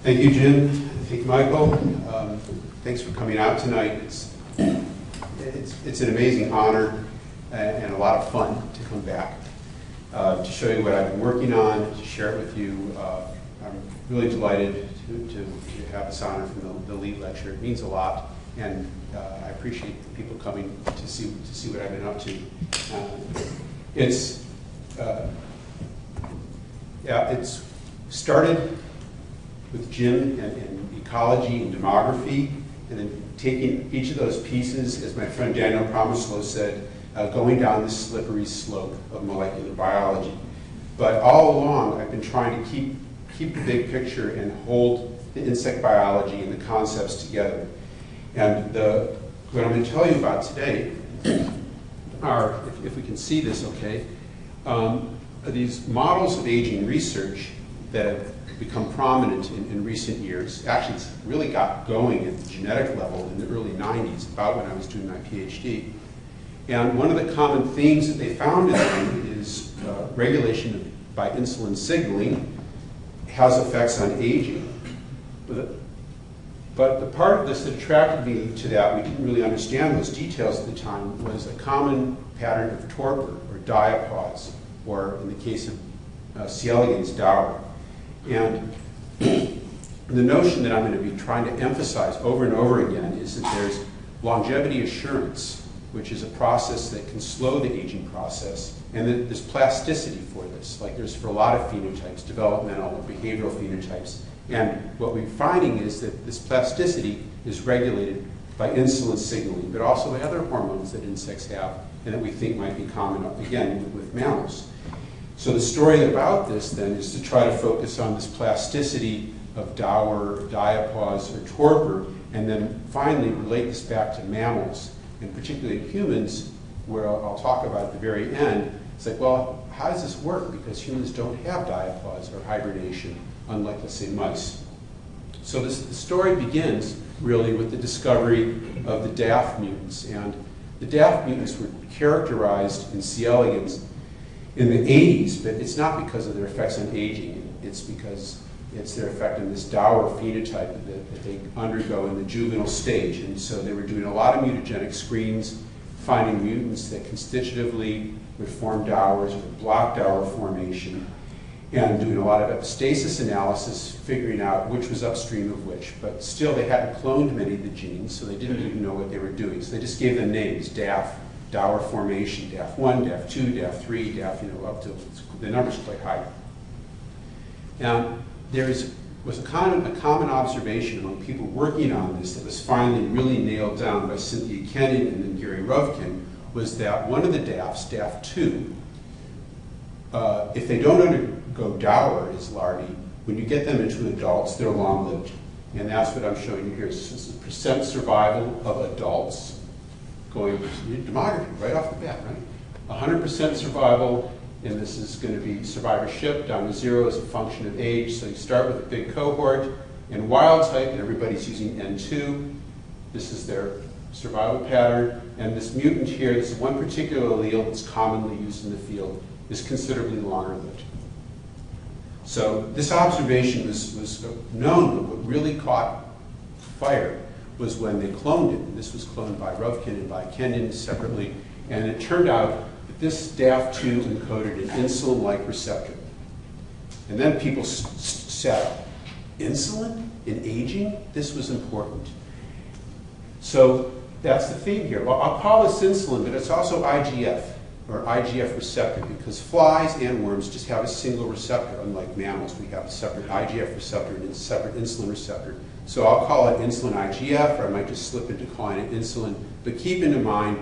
Thank you, Jim. Thank you, Michael. Thanks for coming out tonight. It's an amazing honor and a lot of fun to come back to show you what I've been working on, to share it with you. I'm really delighted to have this honor from the lead lecture. It means a lot, and I appreciate people coming to see what I've been up to. It's started with Jim and ecology and demography, and then taking each of those pieces, as my friend Daniel Promislo said, going down this slippery slope of molecular biology. But all along, I've been trying to keep the big picture and hold the insect biology and the concepts together. And what I'm going to tell you about today are, if we can see this okay, are these models of aging research that have become prominent in recent years. Actually, it's really got going at the genetic level in the early 90s, about when I was doing my PhD. And one of the common themes that they found in them is regulation by insulin signaling has effects on aging. But the part of this that attracted me to that, we didn't really understand those details at the time, was a common pattern of torpor, or diapause, or in the case of C. elegans, Dauer. And the notion that I'm going to be trying to emphasize over and over again is that there's longevity assurance, which is a process that can slow the aging process, and that there's plasticity for this, like there's for a lot of phenotypes, developmental or behavioral phenotypes. And what we're finding is that this plasticity is regulated by insulin signaling, but also by other hormones that insects have, and that we think might be common, again, with mammals. So the story about this, then, is to try to focus on this plasticity of Dauer, diapause, or torpor, and then finally relate this back to mammals, and particularly humans, where I'll talk about at the very end. It's like, well, how does this work? Because humans don't have diapause or hibernation, unlike, let's say, mice. So the story begins, really, with the discovery of the DAF mutants. And the DAF mutants were characterized in C. elegans in the 80s, but it's not because of their effects on aging. It's because it's their effect on this Dauer phenotype that they undergo in the juvenile stage. And so they were doing a lot of mutagenic screens, finding mutants that constitutively would form Dauers or block Dauer formation, and doing a lot of epistasis analysis, figuring out which was upstream of which. But still, they hadn't cloned many of the genes, so they didn't even know what they were doing. So they just gave them names: DAF, Dauer formation, DAF1, DAF2, DAF3, DAF, up to the numbers quite high. And there was a common observation among people working on this that was finally really nailed down by Cynthia Kenyon and then Gary Ruvkin, was that one of the DAFs, DAF2, if they don't undergo Dauer as larvae, when you get them into adults, they're long-lived. And that's what I'm showing you here. This is percent survival of adults, going demography right off the bat, right? 100% survival, and this is going to be survivorship down to 0 as a function of age. So you start with a big cohort, and wild type, and everybody's using N2. This is their survival pattern, and this mutant here, this is one particular allele that's commonly used in the field, is considerably longer lived. So this observation was known, but what really caught fire was when they cloned it. And this was cloned by Ruvkin and by Kenyon separately, and it turned out that this DAF2 encoded an insulin-like receptor. And then people sat up. Insulin in aging? This was important. So that's the theme here. Well, I'll call this insulin, but it's also IGF, or IGF receptor, because flies and worms just have a single receptor. Unlike mammals, we have a separate IGF receptor and a separate insulin receptor. So I'll call it insulin IGF, or I might just slip into calling it insulin. But keep in mind,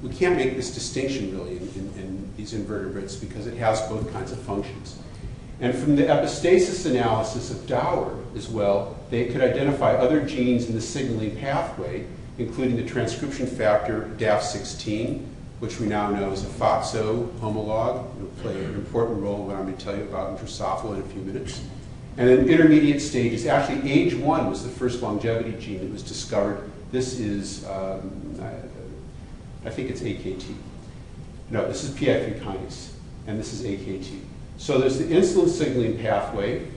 we can't make this distinction really in these invertebrates because it has both kinds of functions. And from the epistasis analysis of Dauer as well, they could identify other genes in the signaling pathway, including the transcription factor DAF16, which we now know is a FOXO homolog. It will play an important role in what I'm going to tell you about in Drosophila in a few minutes. And then intermediate stages, actually age 1 was the first longevity gene that was discovered. This is, I think it's AKT. No, this is PI3 kinase, and this is AKT. So there's the insulin signaling pathway,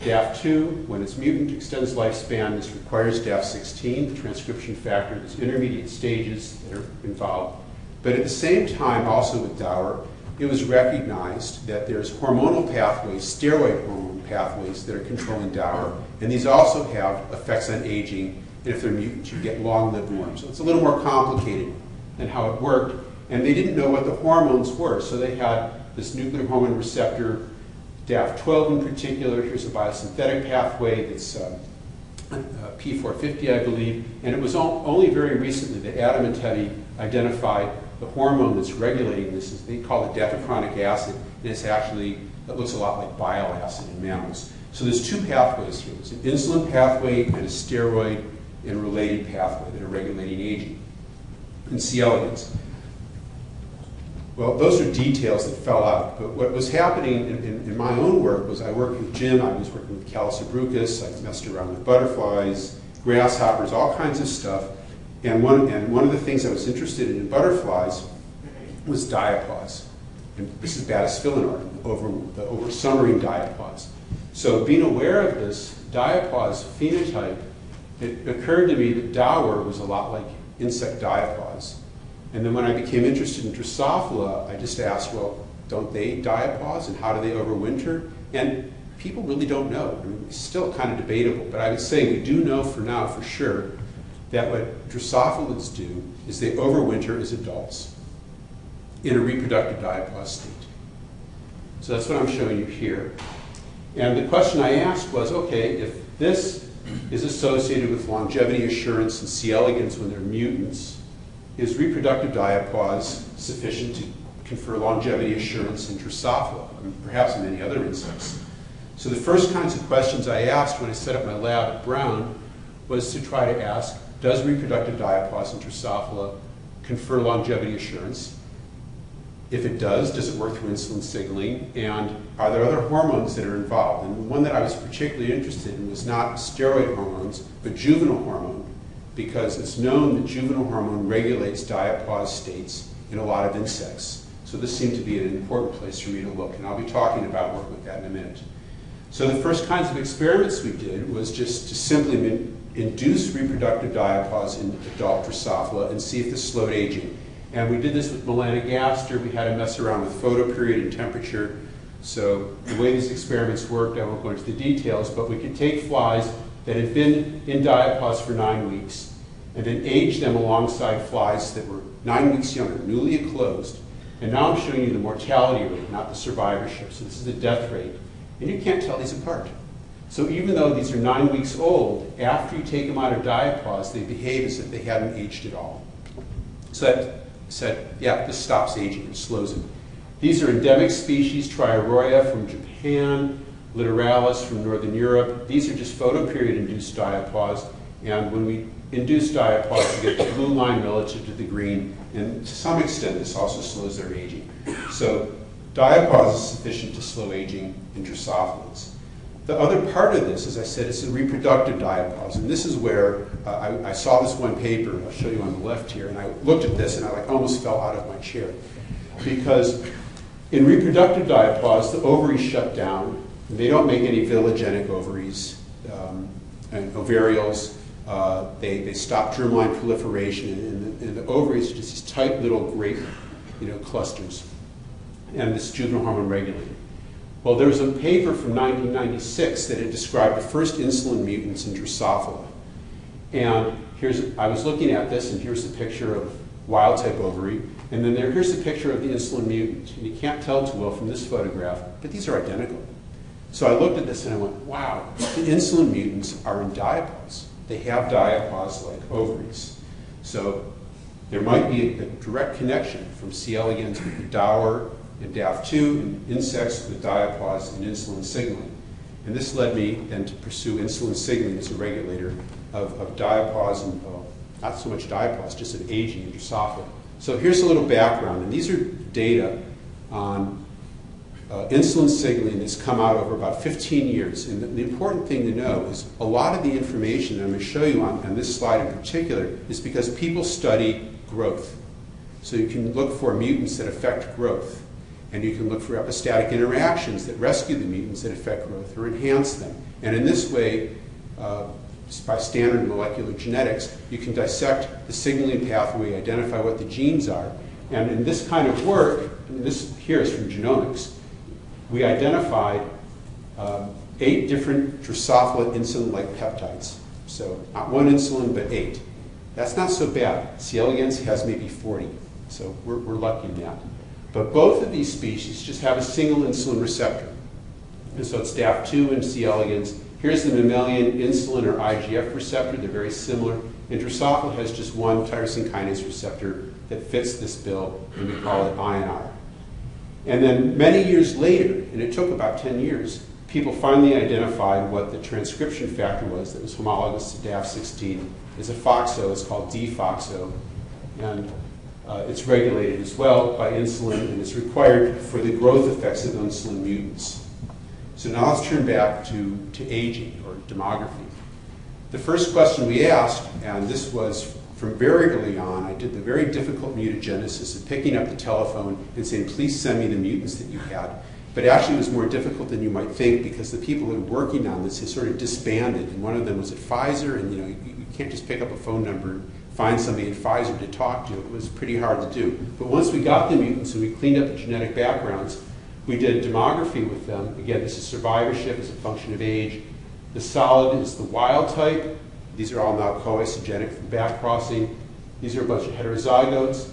DAF2, when its mutant extends lifespan, this requires DAF16, the transcription factor. There's intermediate stages that are involved. But at the same time, also with Dauer, it was recognized that there's hormonal pathways, steroid hormone pathways, that are controlling Dauer. And these also have effects on aging. And if they're mutant, you get long-lived worms. So it's a little more complicated than how it worked. And they didn't know what the hormones were. So they had this nuclear hormone receptor, DAF12 in particular. Here's a biosynthetic pathway that's P450, I believe. And it was only very recently that Adam and Teddy identified the hormone that's regulating this. They call it dafechronic acid, and it's actually, it looks a lot like bile acid in mammals. So there's two pathways here. There's an insulin pathway and a steroid and related pathway that are regulating aging in C. elegans. Well, those are details that fell out, but what was happening in my own work was I worked with Jim, I was working with Callicebrucus, I messed around with butterflies, grasshoppers, all kinds of stuff. And one of the things I was interested in butterflies was diapause. And this is Batisphilinae, the over-summering diapause. So being aware of this diapause phenotype, it occurred to me that Dauer was a lot like insect diapause. And then when I became interested in Drosophila, I just asked, well, don't they diapause, and how do they overwinter? And people really don't know. I mean, it's still kind of debatable, but I would say we do know for now, for sure, that what Drosophilids do is they overwinter as adults in a reproductive diapause state. So that's what I'm showing you here. And the question I asked was, okay, if this is associated with longevity assurance in C. elegans when they're mutants, is reproductive diapause sufficient to confer longevity assurance in Drosophila, and perhaps in many other insects? So the first kinds of questions I asked when I set up my lab at Brown was to try to ask, does reproductive diapause in Drosophila confer longevity assurance? If it does it work through insulin signaling? And are there other hormones that are involved? And the one that I was particularly interested in was not steroid hormones, but juvenile hormone, because it's known that juvenile hormone regulates diapause states in a lot of insects. So this seemed to be an important place for me to look, and I'll be talking about work with that in a minute. So the first kinds of experiments we did was just to simply induce reproductive diapause in adult Drosophila and see if this slowed aging. And we did this with melanogaster. We had to mess around with photoperiod and temperature. So the way these experiments worked, I won't go into the details, but we could take flies that had been in diapause for 9 weeks and then age them alongside flies that were 9 weeks younger, newly closed. And now I'm showing you the mortality rate, not the survivorship. So this is the death rate. And you can't tell these apart. So even though these are 9 weeks old, after you take them out of diapause, they behave as if they hadn't aged at all. So that said, yeah, this stops aging, it slows it. These are endemic species, Triaroia from Japan, Littoralis from Northern Europe. These are just photoperiod-induced diapause, and when we induce diapause, we get the blue line relative to the green, and to some extent, this also slows their aging. So diapause is sufficient to slow aging in Drosophilids. The other part of this, as I said, is a reproductive diapause, and this is where I saw this one paper, I'll show you on the left here, and I looked at this and I almost fell out of my chair. Because in reproductive diapause, the ovaries shut down, and they don't make any villogenic ovaries and ovarials. They stop germline proliferation, and the ovaries are just these tight little grape clusters, and this juvenile hormone regulated. Well, there was a paper from 1996 that had described the first insulin mutants in Drosophila. And I was looking at this, and here's the picture of wild-type ovary, and then here's the picture of the insulin mutant. And you can't tell too well from this photograph, but these are identical. So I looked at this and I went, wow, the insulin mutants are in diapause. They have diapause like ovaries. So there might be a direct connection from C. elegans with the Dauer and DAF2 in insects with diapause and insulin signaling. And this led me then to pursue insulin signaling as a regulator of diapause and, not so much diapause, just of aging in Drosophila. So here's a little background, and these are data on insulin signaling that's come out over about 15 years. And the important thing to know is a lot of the information that I'm going to show you on this slide in particular is because people study growth. So you can look for mutants that affect growth. And you can look for epistatic interactions that rescue the mutants that affect growth or enhance them. And in this way, by standard molecular genetics, you can dissect the signaling pathway, identify what the genes are. And in this kind of work, and this here is from genomics, we identified 8 different Drosophila insulin-like peptides. So not one insulin, but 8. That's not so bad. C. elegans has maybe 40. So we're lucky in that. But both of these species just have a single insulin receptor. And so it's DAF2 and C. elegans. Here's the mammalian insulin or IGF receptor. They're very similar. And Drosophila has just one tyrosine kinase receptor that fits this bill, and we call it INR. And then many years later, and it took about 10 years, people finally identified what the transcription factor was that was homologous to DAF16. It's a FOXO. It's called DFOXO. And it's regulated as well by insulin, and it's required for the growth effects of insulin mutants. So now let's turn back to aging or demography. The first question we asked, and this was from very early on, I did the very difficult mutagenesis of picking up the telephone and saying, please send me the mutants that you had. But actually it was more difficult than you might think because the people who were working on this had sort of disbanded. And one of them was at Pfizer, and you can't just pick up a phone number and find somebody at Pfizer to talk to. It was pretty hard to do. But once we got the mutants and we cleaned up the genetic backgrounds, we did demography with them. Again, this is survivorship as a function of age. The solid is the wild type. These are all now coisogenic from back crossing. These are a bunch of heterozygotes.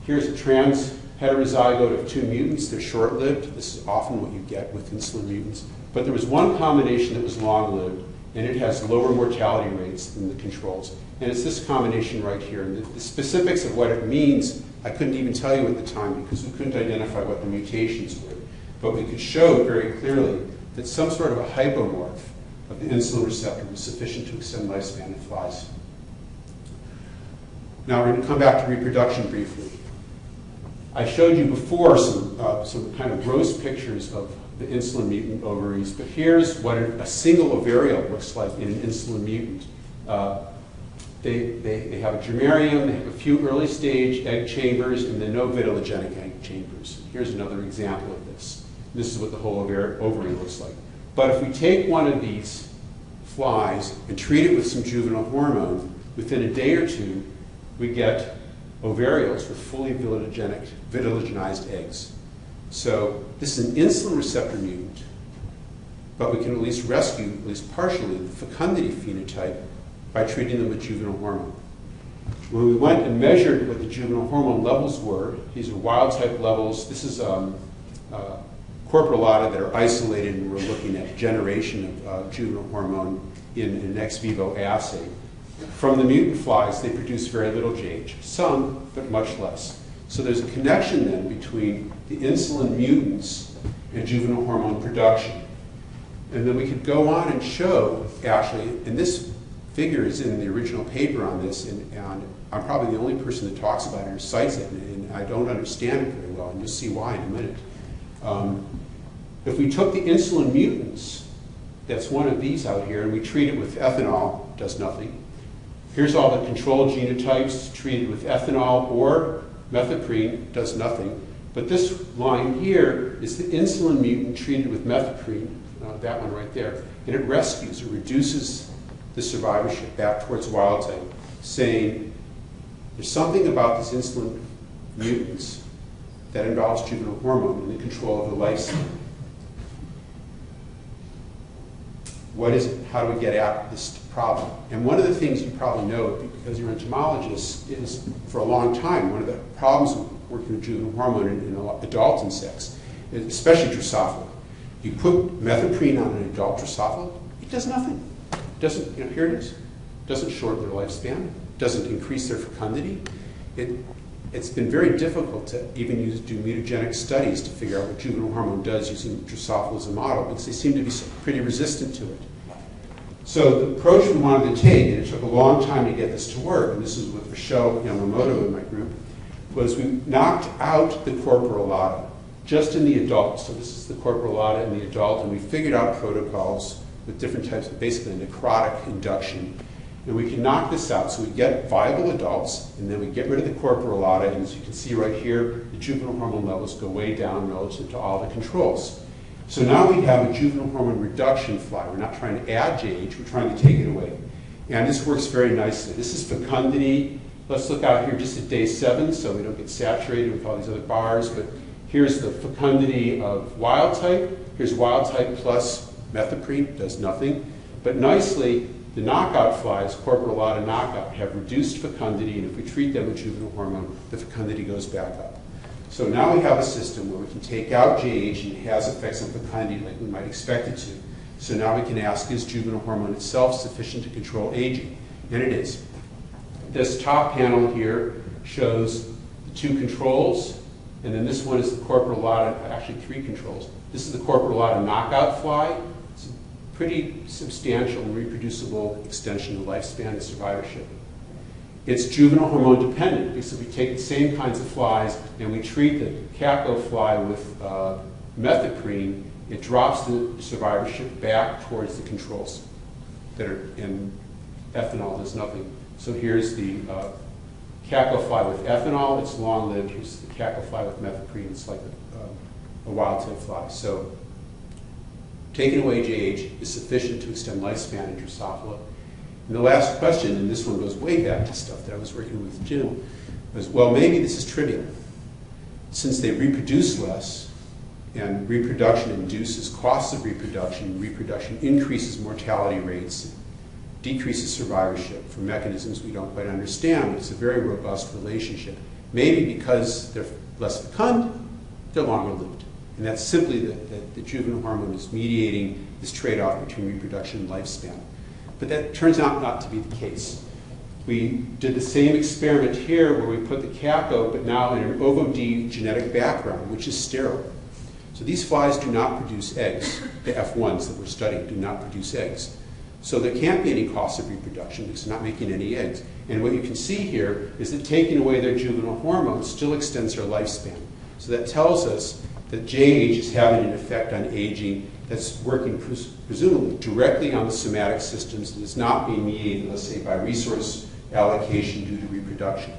Here's a trans heterozygote of 2 mutants. They're short-lived. This is often what you get with insulin mutants. But there was one combination that was long-lived, and it has lower mortality rates than the controls. And it's this combination right here. And the specifics of what it means, I couldn't even tell you at the time because we couldn't identify what the mutations were. But we could show very clearly that some sort of a hypomorph of the insulin receptor was sufficient to extend lifespan in flies. Now we're going to come back to reproduction briefly. I showed you before some kind of gross pictures of the insulin mutant ovaries, but here's what a single ovariole looks like in an insulin mutant. They have a germarium, they have a few early stage egg chambers, and then no vitellogenic egg chambers. Here's another example of this. This is what the whole ovary looks like. But if we take one of these flies and treat it with some juvenile hormone, within a day or two, we get ovarioles with fully vitellogenized eggs. So this is an insulin receptor mutant, but we can at least rescue, at least partially, the fecundity phenotype by treating them with juvenile hormone. When we went and measured what the juvenile hormone levels were, these are wild type levels. This is corporalata that are isolated, and we're looking at generation of juvenile hormone in an ex vivo assay. From the mutant flies, they produce very little JH, some, but much less. So there's a connection then between the insulin mutants and juvenile hormone production. And then we could go on and show, actually, and this figure is in the original paper on this, and I'm probably the only person that talks about it or cites it, and I don't understand it very well, and you'll see why in a minute. If we took the insulin mutants, that's one of these out here, and we treat it with ethanol, does nothing. Here's all the control genotypes treated with ethanol or methoprene, does nothing. But this line here is the insulin mutant treated with methoprene, that one right there, and it rescues, it reduces the survivorship back towards wild type, saying there's something about these insulin mutants that involves juvenile hormone in the control of the lifespan. What is it? How do we get at this problem? And one of the things you probably know, because you're entomologists, is for a long time, one of the problems with working with juvenile hormone in adult insects, especially Drosophila. You put methoprene on an adult Drosophila, it does nothing. It doesn't, here it is. It doesn't shorten their lifespan. It doesn't increase their fecundity. It's been very difficult to even do mutagenic studies to figure out what juvenile hormone does using Drosophila as a model, because they seem to be pretty resistant to it. So the approach we wanted to take, and it took a long time to get this to work, and this is with Rochelle Yamamoto in my group, was we knocked out the corporalata just in the adult. So this is the corporalata in the adult, and we figured out protocols with different types of basically necrotic induction. And we can knock this out. So we get viable adults, and then we get rid of the corpora lata, and as you can see right here, the juvenile hormone levels go way down relative to all the controls. So now we have a juvenile hormone reduction fly. We're not trying to add JH, we're trying to take it away. And this works very nicely. This is fecundity. Let's look out here just at day 7 so we don't get saturated with all these other bars. But here's the fecundity of wild type. Here's wild type plus methoprene, does nothing. But nicely, the knockout flies, corpora lata knockout, have reduced fecundity, and if we treat them with juvenile hormone, the fecundity goes back up. So now we have a system where we can take out JH and it has effects on fecundity like we might expect it to. So now we can ask, is juvenile hormone itself sufficient to control aging? And it is. This top panel here shows the 2 controls, and then this one is the corpora lata, actually 3 controls. This is the corpora lata knockout fly. It's a pretty substantial and reproducible extension of lifespan and survivorship. It's juvenile hormone dependent, because if we take the same kinds of flies and we treat the CAKO fly with methoprene, it drops the survivorship back towards the controls that are in ethanol, does nothing. So here's the CAKO fly with ethanol, it's long-lived. Here's the CAKO fly with methoprene, it's like a wild-type fly. So taking away JH is sufficient to extend lifespan in Drosophila. And the last question, and this one goes way back to stuff that I was working with Jim, was, well, maybe this is trivial. Since they reproduce less, and reproduction induces costs of reproduction, reproduction increases mortality rates, decreases survivorship for mechanisms we don't quite understand, but it's a very robust relationship. Maybe because they're less fecund, they're longer lived. And that's simply that the juvenile hormone is mediating this trade-off between reproduction and lifespan. But that turns out not to be the case. We did the same experiment here where we put the CAKO, but now in an OVO-D genetic background, which is sterile. So these flies do not produce eggs. The F1s that we're studying do not produce eggs. So there can't be any cost of reproduction because they're not making any eggs. And what you can see here is that taking away their juvenile hormone still extends their lifespan. So that tells us that JH is having an effect on aging that's working presumably directly on the somatic systems and is not being mediated, let's say, by resource allocation due to reproduction.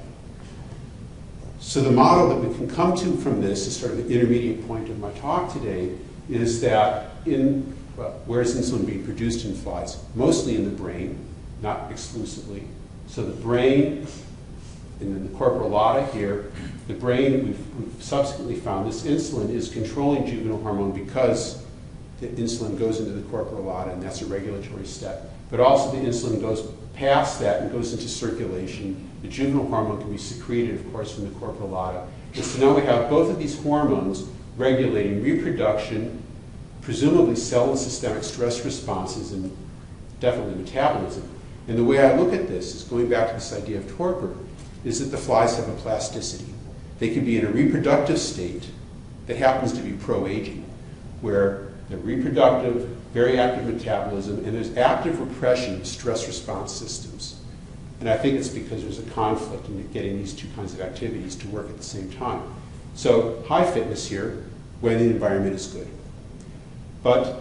So the model that we can come to from this is sort of the intermediate point of my talk today, is that where is insulin being produced in flies? Mostly in the brain, not exclusively. So the brain, and then the corpora lata here, the brain, we've subsequently found this insulin is controlling juvenile hormone because the insulin goes into the corpora lata, and that's a regulatory step. But also the insulin goes past that and goes into circulation. The juvenile hormone can be secreted, of course, from the corpora lata. And so now we have both of these hormones regulating reproduction, presumably cell and systemic stress responses, and definitely metabolism. And the way I look at this is going back to this idea of torpor, is that the flies have a plasticity. They can be in a reproductive state that happens to be pro-aging, where they're reproductive, very active metabolism, and there's active repression of stress response systems. And I think it's because there's a conflict in getting these 2 kinds of activities to work at the same time. So high fitness here when the environment is good. But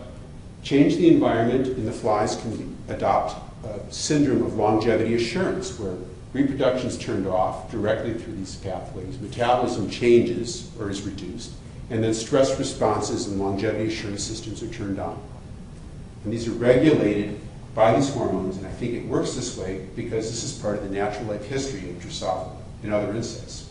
change the environment and the flies can adopt a syndrome of longevity assurance where reproduction is turned off directly through these pathways, metabolism changes or is reduced, and then stress responses and longevity assurance systems are turned on. And these are regulated by these hormones, and I think it works this way because this is part of the natural life history of Drosophila and other insects.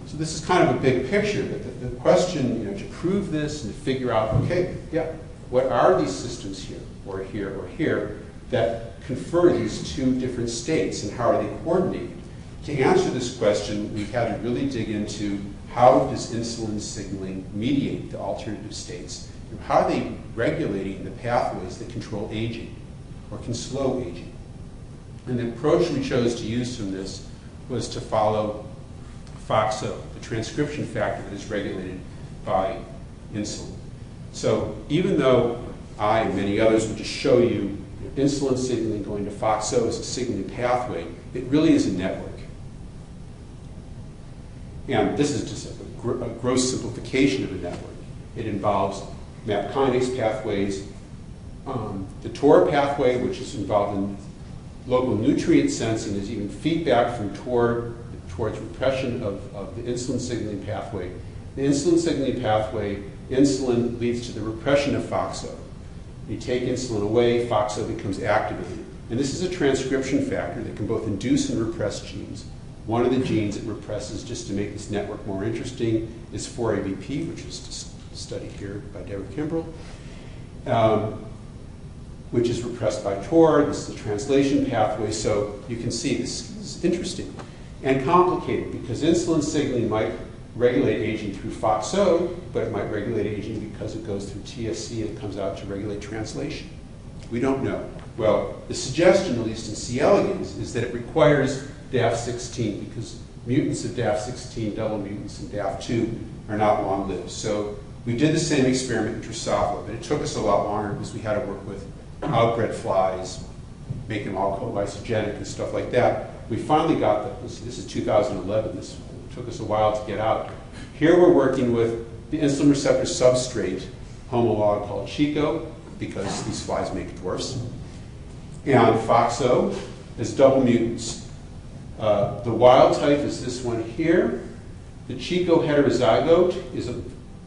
So this is kind of a big picture, but the question, to prove this and to figure out, okay, yeah, what are these systems here, or here, that confer these 2 different states, and how are they coordinated? To answer this question, we've had to really dig into how does insulin signaling mediate the alternative states? And how are they regulating the pathways that control aging or can slow aging? And the approach we chose to use from this was to follow FOXO, the transcription factor that is regulated by insulin. So even though I and many others would just show you insulin signaling going to FOXO as a signaling pathway, it really is a network. And this is just a gross simplification of a network. It involves MAP kinase pathways, The TOR pathway, which is involved in local nutrient sensing, is even feedback from TOR towards repression of the insulin signaling pathway. The insulin signaling pathway, insulin leads to the repression of FOXO. You take insulin away, FOXO becomes activated. And this is a transcription factor that can both induce and repress genes. One of the genes it represses, just to make this network more interesting, is 4-ABP, which is studied here by Deborah Kimbrell, which is repressed by TOR. This is the translation pathway. So you can see this is interesting and complicated because insulin signaling might regulate aging through FOXO, but it might regulate aging because it goes through TSC and it comes out to regulate translation. We don't know. Well, the suggestion, at least in C. elegans, is that it requires DAF16 because mutants of DAF16, double mutants in DAF2, are not long-lived. So we did the same experiment in Drosophila, but it took us a lot longer because we had to work with outbred flies, make them all co-lysogenic and stuff like that. We finally got that. This is 2011. This took us a while to get out. Here we're working with the insulin receptor substrate homolog called CAKO, because these flies make dwarfs, and FOXO as double mutants. The wild type is this one here. The CAKO heterozygote is a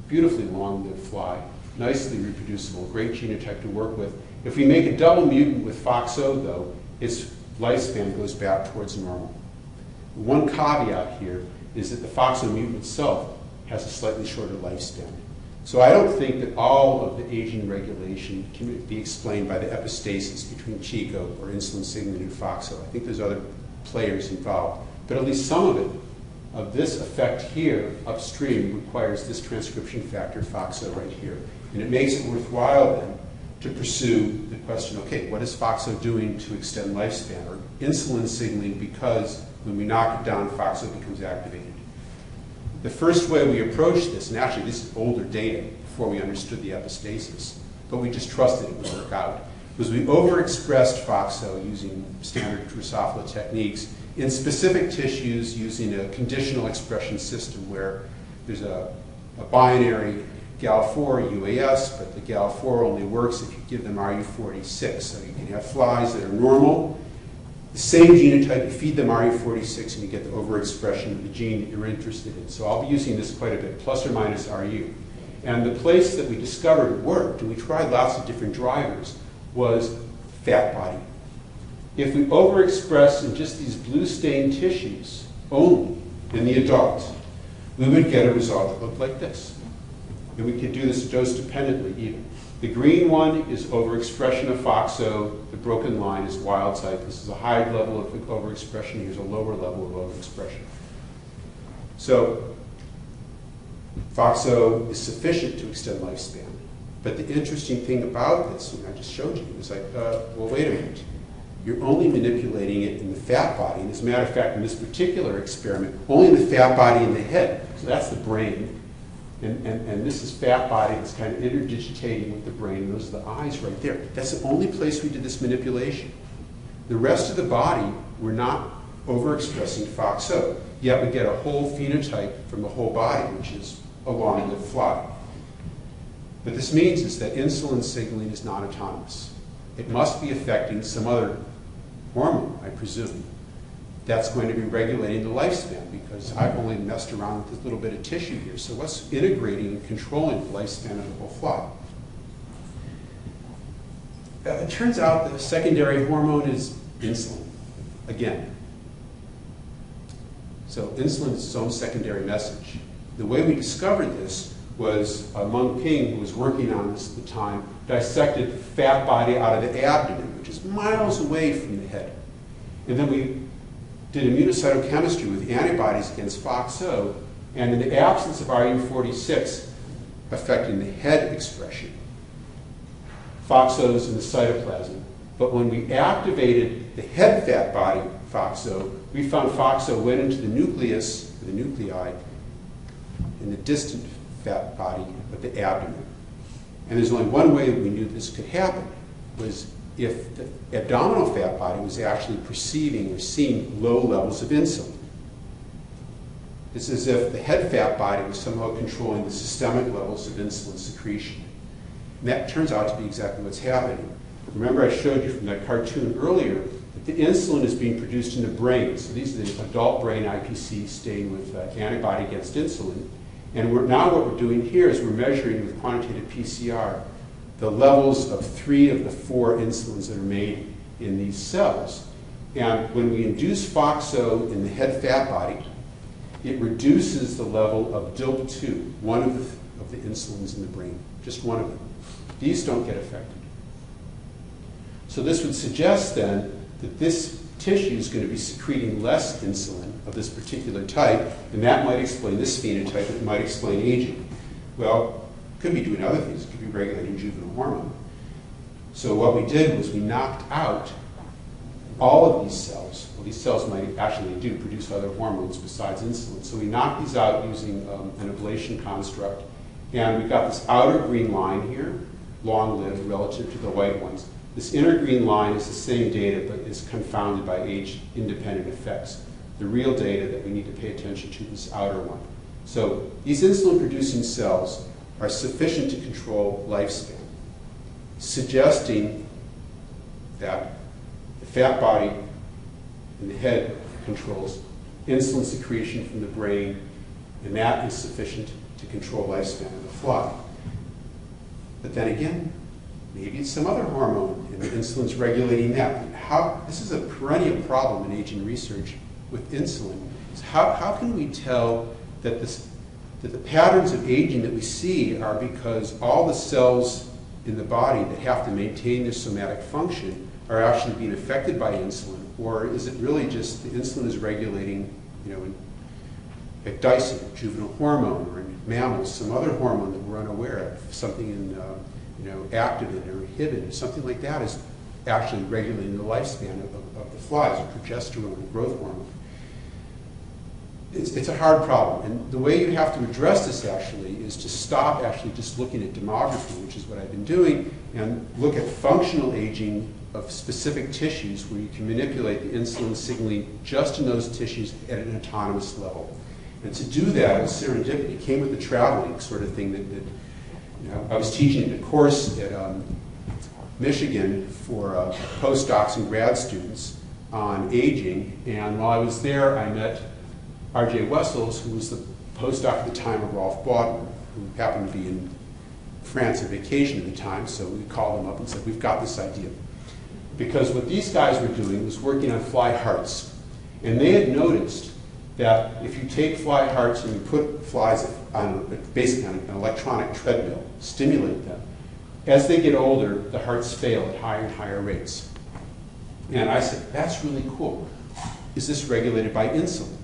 beautifully long-lived fly, nicely reproducible, great genotype to work with. If we make a double mutant with FOXO, though, its lifespan goes back towards normal. One caveat here is that the FOXO mutant itself has a slightly shorter lifespan. So I don't think that all of the aging regulation can be explained by the epistasis between CAKO or insulin signaling and FOXO. I think there's other players involved. But at least some of it, of this effect here upstream, requires this transcription factor, FOXO, right here. And it makes it worthwhile then to pursue the question, okay, what is FOXO doing to extend lifespan? Or insulin signaling, because when we knock it down, FOXO becomes activated. The first way we approached this, and actually this is older data before we understood the epistasis, but we just trusted it would work out, was we overexpressed FOXO using standard Drosophila techniques in specific tissues using a conditional expression system where there's a binary GAL4 UAS, but the GAL4 only works if you give them RU46. So you can have flies that are normal, the same genotype, you feed them RU46 and you get the overexpression of the gene that you're interested in. So I'll be using this quite a bit, plus or minus RU. And the place that we discovered it worked, and we tried lots of different drivers, was fat body. If we overexpress in just these blue-stained tissues only in the adult, we would get a result that looked like this. And we could do this dose-dependently even. The green one is overexpression of FOXO. The broken line is wild type. This is a high level of overexpression. Here's a lower level of overexpression. So FOXO is sufficient to extend lifespan. But the interesting thing about this, and I just showed you, is like, well, wait a minute. You're only manipulating it in the fat body. And as a matter of fact, in this particular experiment, only in the fat body and the head. So that's the brain. And this is fat body that's kind of interdigitating with the brain. And those are the eyes right there. That's the only place we did this manipulation. The rest of the body, we're not overexpressing FOXO. Yet we get a whole phenotype from the whole body, which is a long-lived fly. What this means is that insulin signaling is not autonomous. It must be affecting some other hormone, I presume, that's going to be regulating the lifespan, because I've only messed around with this little bit of tissue here. So what's integrating and controlling the lifespan of the whole fly? It turns out the secondary hormone is insulin, again. So insulin is its own secondary message. The way we discovered this was Meng Ping, who was working on this at the time, dissected fat body out of the abdomen, which is miles away from the head. And then we did immunocytochemistry with antibodies against FOXO, and in the absence of RU46 affecting the head expression, FOXO's in the cytoplasm. But when we activated the head fat body FOXO, we found FOXO went into the nucleus, the nuclei, in the distant fat body of the abdomen. And there's only one way that we knew this could happen, was if the abdominal fat body was actually perceiving or seeing low levels of insulin. It's as if the head fat body was somehow controlling the systemic levels of insulin secretion. And that turns out to be exactly what's happening. Remember I showed you from that cartoon earlier that the insulin is being produced in the brain. So these are the adult brain IPC staying with antibody against insulin. And now what we're doing here is we're measuring with quantitative PCR the levels of 3 of the 4 insulins that are made in these cells. And when we induce FOXO in the head fat body, it reduces the level of DILP2, one of the insulins in the brain, just one of them. These don't get affected. So this would suggest then that this tissue is going to be secreting less insulin of this particular type, and that might explain this phenotype, it might explain aging. Well, it could be doing other things. It could be regulating juvenile hormone. So what we did was we knocked out all of these cells. Well, these cells might actually do produce other hormones besides insulin. So we knocked these out using an ablation construct, and we got this outer green line here, long-lived relative to the white ones. This inner green line is the same data, but is confounded by age-independent effects. The real data that we need to pay attention to is this outer one. So these insulin-producing cells are sufficient to control lifespan, suggesting that the fat body in the head controls insulin secretion from the brain, and that is sufficient to control lifespan of the fly. But then again, maybe it's some other hormone, and the insulin's regulating that. This is a perennial problem in aging research with insulin. How can we tell that the patterns of aging that we see are because all the cells in the body that have to maintain their somatic function are actually being affected by insulin, or is it really just the insulin is regulating, ecdysone, juvenile hormone, or in mammals, some other hormone that we're unaware of, something in activin or inhibin, something like that is actually regulating the lifespan of the flies, or progesterone, or growth hormone. It's a hard problem, and the way you have to address this actually is to stop actually just looking at demography, which is what I've been doing, and look at functional aging of specific tissues where you can manipulate the insulin signaling just in those tissues at an autonomous level. And to do that, with serendipity, it came with the traveling sort of thing that I was teaching a course at Michigan for postdocs and grad students on aging, and while I was there, I met R.J. Wessels, who was the postdoc at the time of Rolf Bodmer, who happened to be in France on vacation at the time, so we called him up and said, we've got this idea. Because what these guys were doing was working on fly hearts, and they had noticed that if you take fly hearts and you put flies basically on an electronic treadmill, stimulate them, as they get older, the hearts fail at higher and higher rates. And I said, that's really cool. Is this regulated by insulin?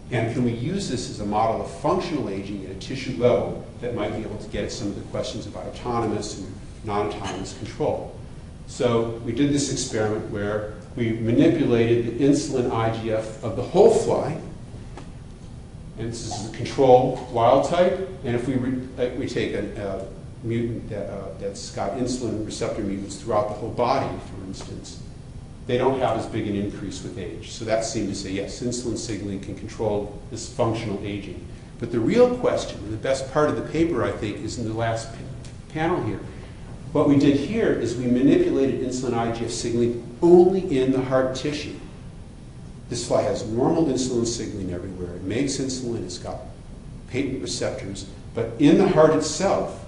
And can we use this as a model of functional aging at a tissue level that might be able to get at some of the questions about autonomous and non-autonomous control? So we did this experiment where we manipulated the insulin IGF of the whole fly, and this is the control wild type, and if we take a mutant that's got insulin receptor mutants throughout the whole body, for instance, they don't have as big an increase with age. So that seemed to say, yes, insulin signaling can control this functional aging. But the real question, and the best part of the paper, I think, is in the last panel here. What we did here is we manipulated insulin IGF signaling only in the heart tissue. This fly has normal insulin signaling everywhere. It makes insulin, it's got patent receptors, but in the heart itself,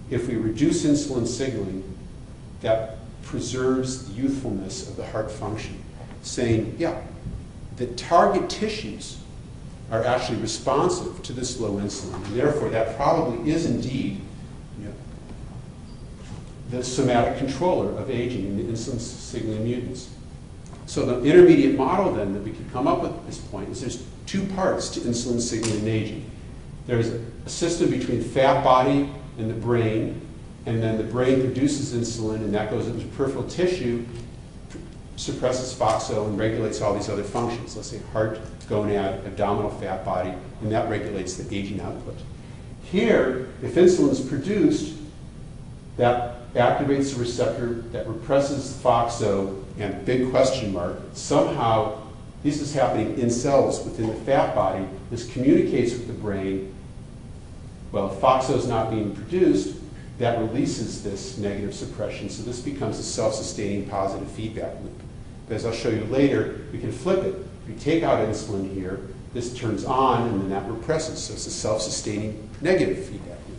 if we reduce insulin signaling, that preserves the youthfulness of the heart function, saying, yeah, the target tissues are actually responsive to this low insulin, and therefore that probably is indeed the somatic controller of aging in the insulin signaling mutants. So the intermediate model then that we could come up with at this point is there's two parts to insulin signaling and aging. There's a system between the fat body and the brain, and then the brain produces insulin, and that goes into peripheral tissue, suppresses FOXO, and regulates all these other functions. Let's say heart, gonad, abdominal fat body, and that regulates the aging output. Here, if insulin is produced, that activates the receptor that represses FOXO, and big question mark, somehow this is happening in cells within the fat body. This communicates with the brain. Well, if FOXO is not being produced, that releases this negative suppression. So this becomes a self-sustaining positive feedback loop. But as I'll show you later, we can flip it. If we take out insulin here, this turns on and then that represses. So it's a self-sustaining negative feedback loop.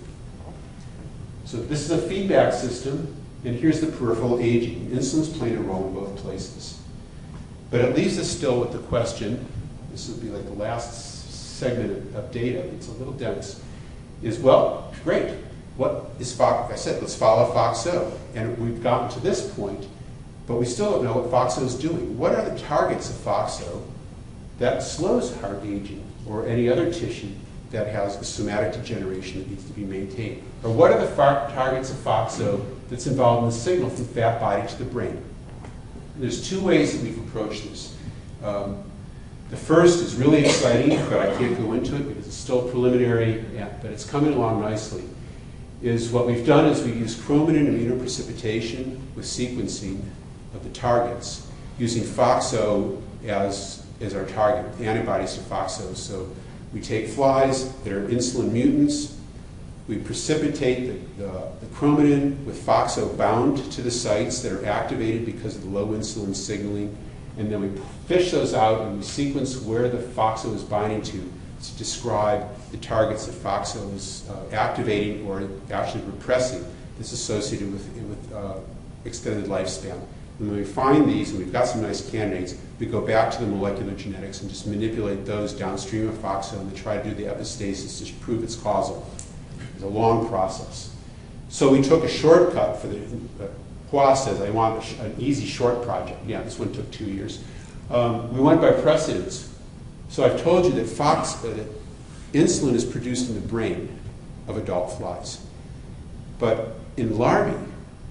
So this is a feedback system, and here's the peripheral aging. Insulin's playing a role in both places. But it leaves us still with the question, this would be like the last segment of data, it's a little dense, is, well, great. What is FOXO? I said, let's follow FOXO. And we've gotten to this point, but we still don't know what FOXO is doing. What are the targets of FOXO that slows heart aging or any other tissue that has a somatic degeneration that needs to be maintained? Or what are the targets of FOXO that's involved in the signal from fat body to the brain? And there's two ways that we've approached this. The first is really exciting, but I can't go into it because it's still preliminary, but it's coming along nicely. Is what we've done is we use chromatin immunoprecipitation with sequencing of the targets, using FOXO as our target, antibodies to FOXO. So we take flies that are insulin mutants, we precipitate the chromatin with FOXO bound to the sites that are activated because of the low insulin signaling, and then we fish those out and we sequence where the FOXO is binding to describe the targets that FOXO is activating or actually repressing that's associated with extended lifespan. And when we find these, and we've got some nice candidates, we go back to the molecular genetics and just manipulate those downstream of FOXO and try to do the epistasis to prove it's causal. It's a long process. So we took a shortcut for the GWAS says, I want an easy short project. Yeah, this one took 2 years. We went by precedence. So I've told you that insulin is produced in the brain of adult flies. But in larvae,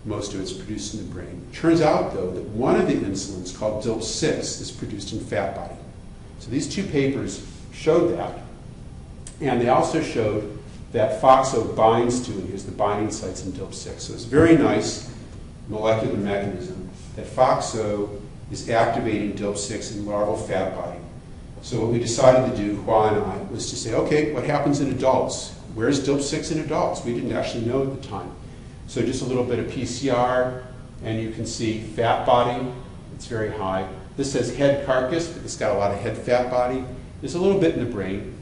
most of it's produced in the brain. Turns out, though, that one of the insulins, called DILP6, is produced in fat body. So these two papers showed that. And they also showed that FOXO binds to, and here's the binding sites in DILP6. So it's a very nice molecular mechanism that FOXO is activating DILP6 in larval fat body. So what we decided to do, Hua and I, was to say, okay, what happens in adults? Where's DILP6 in adults? We didn't actually know at the time. So just a little bit of PCR, and you can see fat body, it's very high. This says head carcass, but it's got a lot of head fat body. There's a little bit in the brain.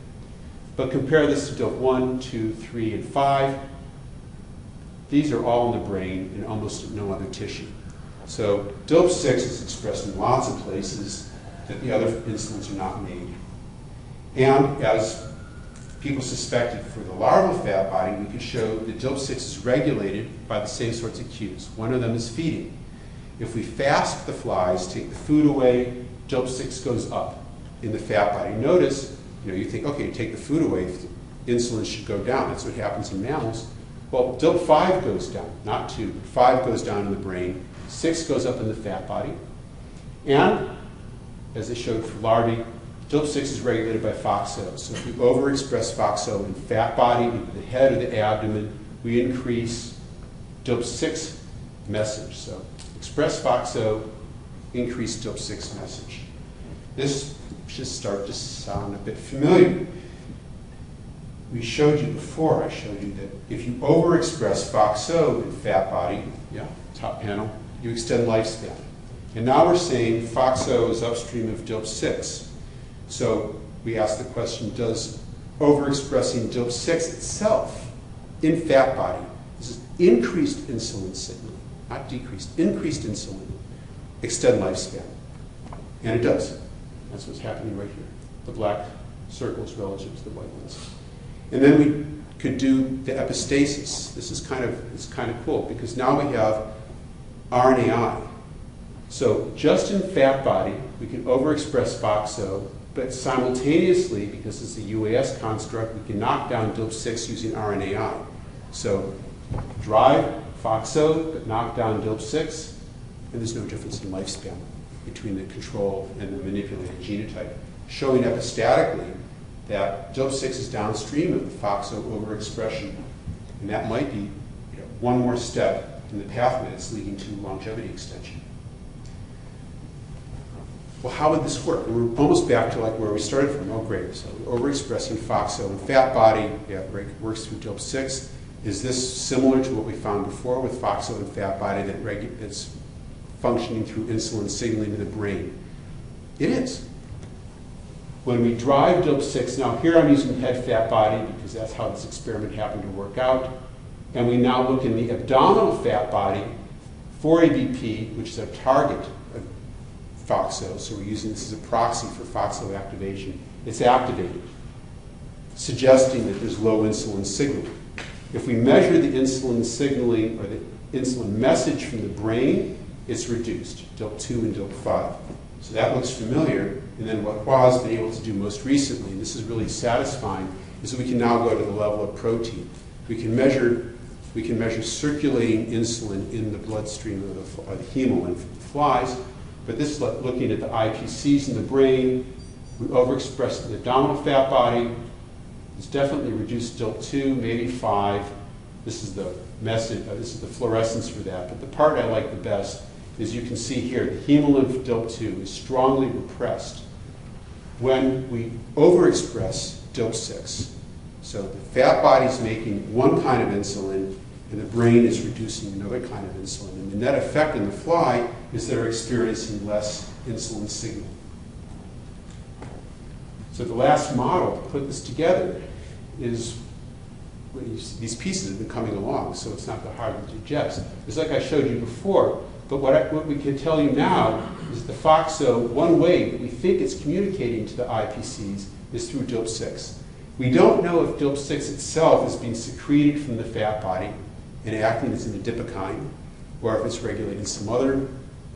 But compare this to DILP 1, 2, 3, and 5. These are all in the brain and almost no other tissue. So DILP6 is expressed in lots of places that the other insulins are not made. And as people suspected for the larval fat body, we could show that DILP6 is regulated by the same sorts of cues. One of them is feeding. If we fast the flies, take the food away, DILP6 goes up in the fat body. Notice, you think, okay, take the food away, insulin should go down. That's what happens in mammals. Well, DILP5 goes down, not 2. 5 goes down in the brain, 6 goes up in the fat body. And, as I showed for larvae, DILP6 is regulated by FOXO. So if we overexpress FOXO in fat body, either the head or the abdomen, we increase DILP6 message. So express FOXO, increase DILP6 message. This should start to sound a bit familiar. We showed you before, I showed you that if you overexpress FOXO in fat body, yeah, top panel, you extend lifespan. And now we're saying FOXO is upstream of DILP6. So we ask the question, does overexpressing DILP6 itself in fat body, this is increased insulin signal, not decreased, increased insulin, extend lifespan? And it does. That's what's happening right here. The black circles relative to the white ones. And then we could do the epistasis. This is kind of cool because now we have RNAi. So just in fat body, we can overexpress FOXO, but simultaneously, because it's a UAS construct, we can knock down DILP6 using RNAi. So drive FOXO, but knock down DILP6, and there's no difference in lifespan between the control and the manipulated genotype, showing epistatically that DILP6 is downstream of the FOXO overexpression, and that might be one more step in the pathway that's leading to longevity extension. Well, how would this work? We're almost back to like where we started from. Oh, great. So we're overexpressing FOXO in fat body. Yeah, it works through DILP6. Is this similar to what we found before with FOXO and fat body that's functioning through insulin signaling in the brain? It is. When we drive DOP6, now here I'm using head fat body because that's how this experiment happened to work out, and we now look in the abdominal fat body for ABP, which is a target of FOXO, so we're using this as a proxy for FOXO activation. It's activated, suggesting that there's low insulin signaling. If we measure the insulin signaling or the insulin message from the brain, it's reduced, DILP2 and DILP5. So that looks familiar. And then what GWAS has been able to do most recently, and this is really satisfying, is that we can now go to the level of protein. We can measure circulating insulin in the bloodstream of the hemolymph of the flies, but this is looking at the IPCs in the brain. We overexpress the abdominal fat body. It's definitely reduced DILP2, maybe 5. This is the message. This is the fluorescence for that. But the part I like the best is you can see here the hemolymph DILP2 is strongly repressed when we overexpress DILP6. So the fat body is making one kind of insulin, and the brain is reducing another kind of insulin. And the net effect in the fly is they're experiencing less insulin signal. So the last model to put this together is, well, these pieces have been coming along, so it's not that hard to digest. It's like I showed you before, but what we can tell you now is the FOXO, one way that we think it's communicating to the IPCs is through DILP6. We don't know if DILP6 itself is being secreted from the fat body and acting as an adipokine, or if it's regulating some other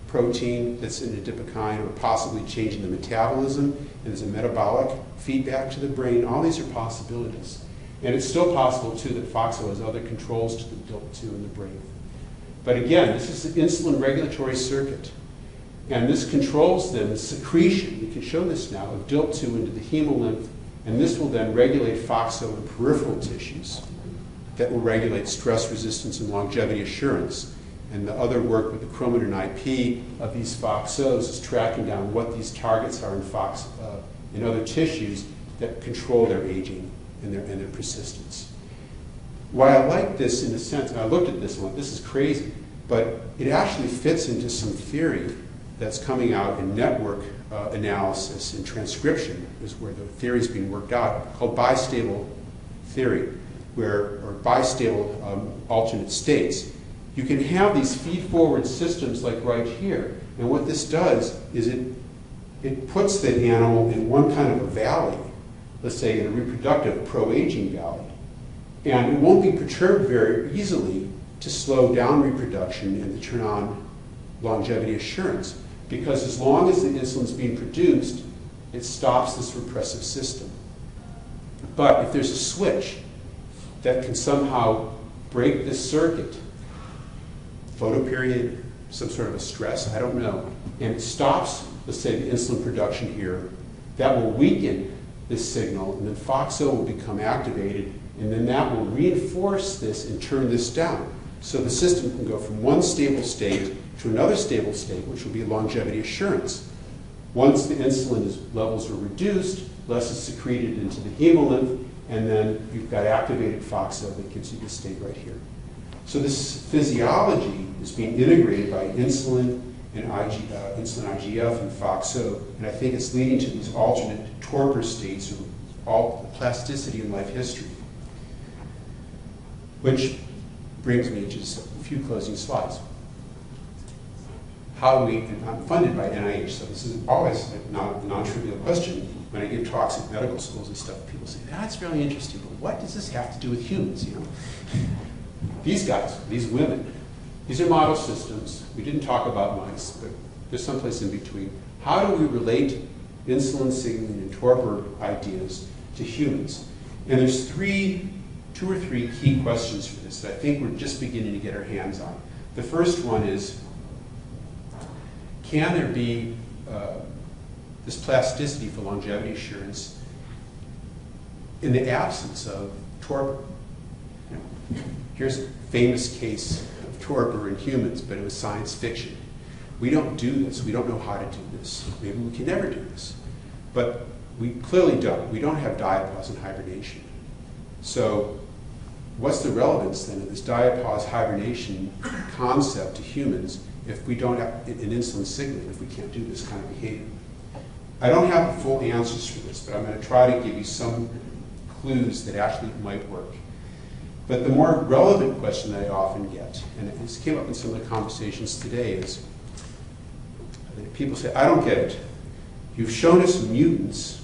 protein that's in adipokine, or possibly changing the metabolism, and there's a metabolic feedback to the brain. All these are possibilities. And it's still possible, too, that FOXO has other controls to the DILP2 in the brain. But again, this is the insulin regulatory circuit. And this controls then the secretion, we can show this now, of DILP2 into the hemolymph, and this will then regulate FOXO in peripheral tissues that will regulate stress resistance and longevity assurance. And the other work with the chromatin IP of these FOXOs is tracking down what these targets are in other tissues that control their aging and their persistence. Why I like this in a sense, and I looked at this and went, this is crazy, but it actually fits into some theory that's coming out in network analysis and transcription, is where the theory is being worked out, called bistable theory, or bistable alternate states. You can have these feed-forward systems like right here, and what this does is it puts the animal in one kind of a valley, let's say in a reproductive pro-aging valley, and it won't be perturbed very easily to slow down reproduction and to turn on longevity assurance, because as long as the insulin is being produced, it stops this repressive system. But if there's a switch that can somehow break this circuit, photoperiod, some sort of a stress, I don't know, and it stops, let's say, the insulin production here, that will weaken this signal, and then FOXO will become activated, and then that will reinforce this and turn this down. So the system can go from one stable state to another stable state, which will be longevity assurance. Once the insulin levels are reduced, less is secreted into the hemolymph, and then you've got activated FOXO that gives you this state right here. So this physiology is being integrated by insulin and insulin IGF and FOXO, and I think it's leading to these alternate torpor states, or all plasticity in life history. Which brings me to just a few closing slides. How do we, and I'm funded by NIH, so this is always a non-trivial question. When I give talks at medical schools and stuff, people say, that's really interesting, but what does this have to do with humans, you know? These guys, these women, these are model systems. We didn't talk about mice, but there's someplace in between. How do we relate insulin signaling and torpor ideas to humans? And there's two or three key questions for this that I think we're just beginning to get our hands on. The first one is, can there be this plasticity for longevity assurance in the absence of torpor? Here's a famous case of torpor in humans, but it was science fiction. We don't do this. We don't know how to do this. Maybe we can never do this. But we clearly don't. We don't have diapause in hibernation. So what's the relevance then of this diapause hibernation concept to humans if we don't have an insulin signaling, if we can't do this kind of behavior? I don't have the full answers for this, but I'm going to try to give you some clues that actually might work. But the more relevant question that I often get, and this came up in some of the conversations today, is people say, I don't get it. You've shown us mutants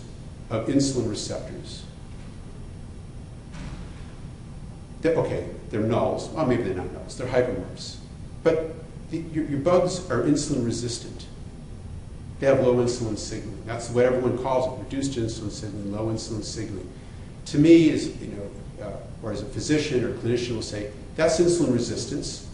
of insulin receptors. Okay, they're nulls. Well, maybe they're not nulls. They're hypermorphs. But your bugs are insulin resistant. They have low insulin signaling. That's what everyone calls it, reduced insulin signaling, low insulin signaling. To me, or as a physician or clinician will say, that's insulin resistance,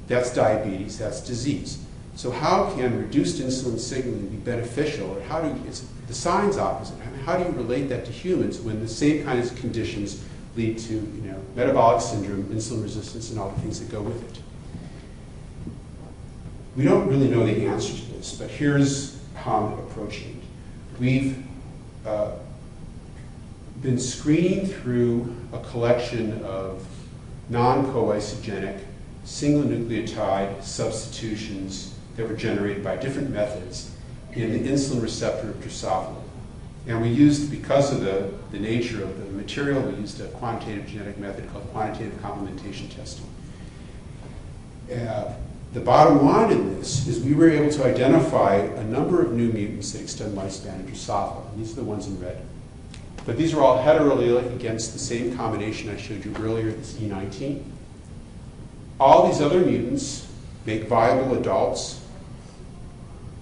that's diabetes, that's disease. So how can reduced insulin signaling be beneficial, or it's the sign's opposite. How do you relate that to humans when the same kinds of conditions lead to metabolic syndrome, insulin resistance, and all the things that go with it? We don't really know the answer to this, but here's how I'm approaching it. We've been screening through a collection of non-coisogenic single nucleotide substitutions that were generated by different methods in the insulin receptor of Drosophila. And we used, because of the nature of the material, we used a quantitative genetic method called quantitative complementation testing. The bottom line in this is we were able to identify a number of new mutants that extend lifespan in Drosophila. And these are the ones in red. But these are all heteroallelic against the same combination I showed you earlier, this E19. All these other mutants make viable adults.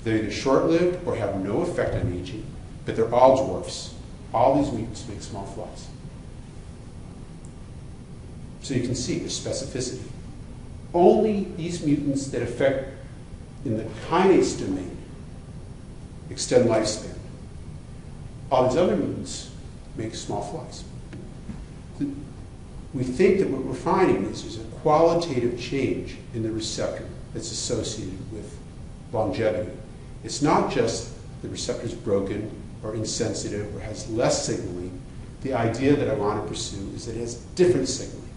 They're either short-lived or have no effect on aging, but they're all dwarfs. All these mutants make small flies. So you can see there's specificity. Only these mutants that affect in the kinase domain extend lifespan. All these other mutants make small flies. We think that what we're finding is there's a qualitative change in the receptor that's associated with longevity. It's not just the receptor's broken or insensitive or has less signaling. The idea that I want to pursue is that it has different signaling.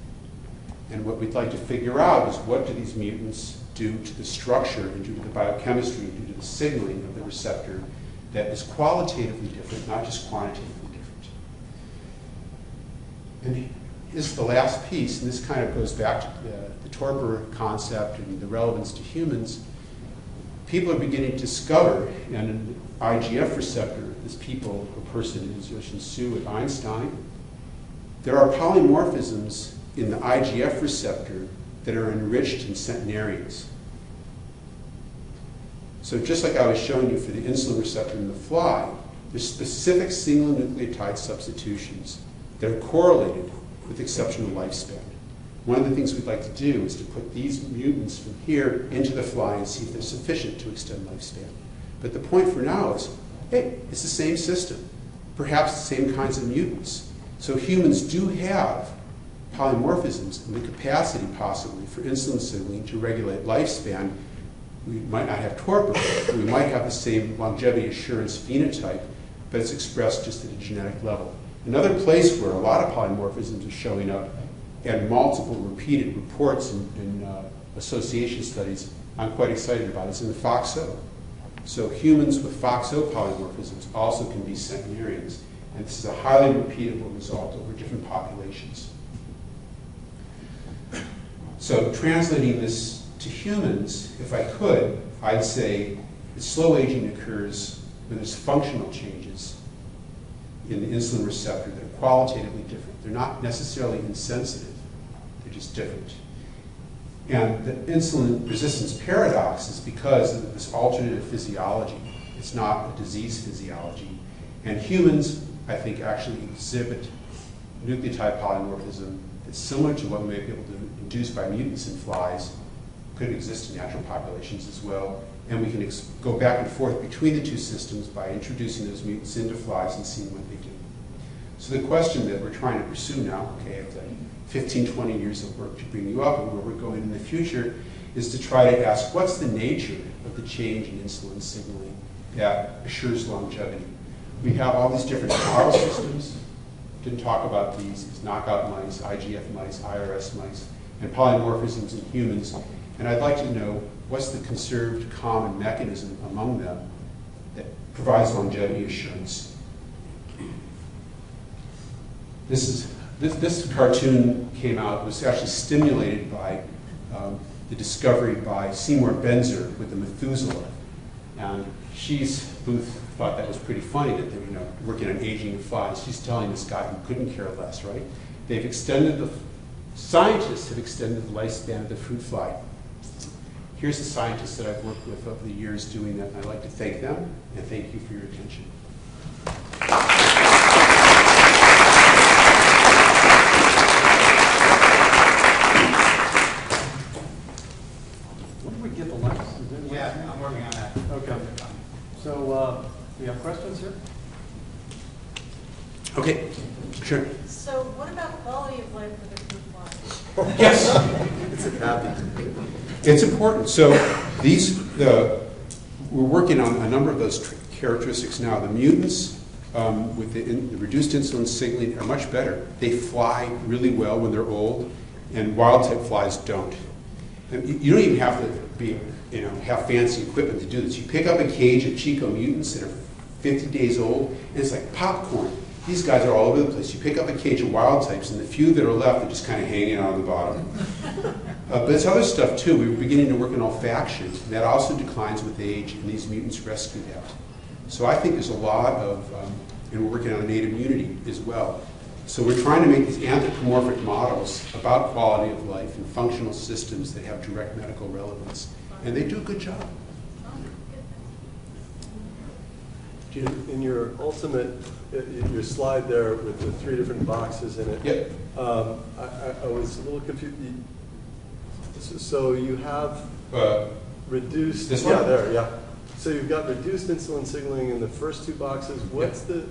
And what we'd like to figure out is what do these mutants do to the structure and do to the biochemistry and do to the signaling of the receptor that is qualitatively different, not just quantitatively different. And this is the last piece, and this kind of goes back to the torpor concept and the relevance to humans. People are beginning to discover, and an IGF receptor, this person is Yoshun Su at Einstein, there are polymorphisms in the IGF receptor that are enriched in centenarians. So just like I was showing you for the insulin receptor in the fly, there's specific single nucleotide substitutions that are correlated with exceptional lifespan. One of the things we'd like to do is to put these mutants from here into the fly and see if they're sufficient to extend lifespan. But the point for now is, hey, it's the same system, perhaps the same kinds of mutants. So humans do have polymorphisms and the capacity possibly for insulin signaling to regulate lifespan. We might not have torpor, we might have the same longevity assurance phenotype, but it's expressed just at a genetic level. Another place where a lot of polymorphisms are showing up and multiple repeated reports in association studies I'm quite excited about is in the FOXO. So humans with FOXO polymorphisms also can be centenarians, and this is a highly repeatable result over different populations. So translating this to humans, if I could, I'd say that slow aging occurs when there's functional changes in the insulin receptor that are qualitatively different. They're not necessarily insensitive, they're just different. And the insulin resistance paradox is because of this alternative physiology. It's not a disease physiology. And humans, I think, actually exhibit nucleotide polymorphism that's similar to what we may be able to induce by mutants in flies, could exist in natural populations as well. And we can go back and forth between the two systems by introducing those mutants into flies and seeing what they do. So the question that we're trying to pursue now, okay, after 15, 20 years of work to bring you up and where we're going in the future, is to try to ask what's the nature of the change in insulin signaling that assures longevity. We have all these different power systems, didn't talk about these is knockout mice, IGF mice, IRS mice, and polymorphisms in humans. And I'd like to know what's the conserved common mechanism among them that provides longevity assurance. This cartoon came out, was actually stimulated by the discovery by Seymour Benzer with the Methuselah. And Booth thought that was pretty funny that they were working on aging of flies. She's telling this guy who couldn't care less, right? Scientists have extended the lifespan of the fruit fly. Here's the scientists that I've worked with over the years doing that, and I'd like to thank them, and thank you for your attention. When do we get the lights? Yeah, I'm working on that. Okay. So, we have questions here? Okay, sure. So what about quality of life for the fruit fly? Yes. It's a happy. It's important. So we're working on a number of those characteristics now. The mutants with the reduced insulin signaling are much better. They fly really well when they're old, and wild-type flies don't. And you don't even have to have fancy equipment to do this. You pick up a cage of Chico mutants that are 50 days old, and it's like popcorn. These guys are all over the place. You pick up a cage of wild types, and the few that are left are just kind of hanging out on the bottom. But it's other stuff too. We were beginning to work on olfaction. That also declines with age, and these mutants rescue that. So I think there's a lot of, and we're working on innate immunity as well. So we're trying to make these anthropomorphic models about quality of life and functional systems that have direct medical relevance. And they do a good job. In your ultimate, your slide there with the 3 different boxes in it, Yep. I was a little confused. So you have reduced, this one? yeah, there, yeah. So you've got reduced insulin signaling in the first 2 boxes. What's the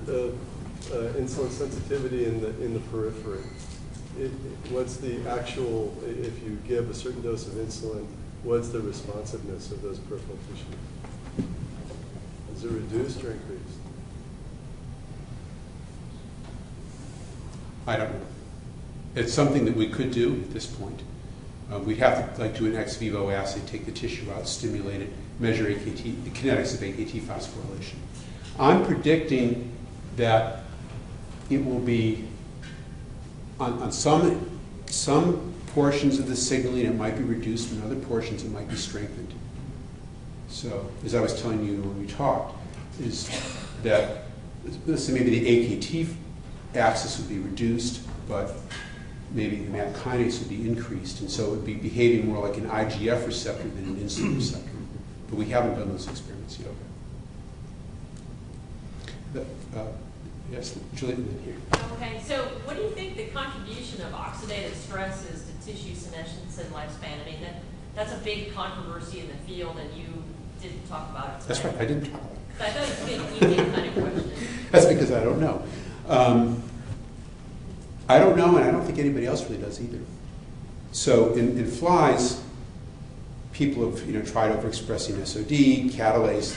insulin sensitivity in the periphery? What's the actual, if you give a certain dose of insulin, what's the responsiveness of those peripheral tissues? Is it reduced or increased? I don't know. It's something that we could do at this point. We'd have to do an ex vivo assay, take the tissue out, stimulate it, measure AKT, the kinetics of AKT phosphorylation. I'm predicting that it will be on some portions of the signaling it might be reduced, and other portions it might be strengthened. So, as I was telling you when we talked, is that maybe the AKT axis would be reduced, but maybe the MAP kinase would be increased, and so it would be behaving more like an IGF receptor than an insulin receptor. But we haven't done those experiments yet. Yes, Julian, here. Okay, so what do you think the contribution of oxidative stress is to tissue senescence and lifespan? I mean, that's a big controversy in the field, and you didn't talk about it today. That's right, I didn't talk about it. So I thought it was an easy kind of question. That's because I don't know. I don't know, and I don't think anybody else really does either. So in flies, people have tried overexpressing SOD, catalase,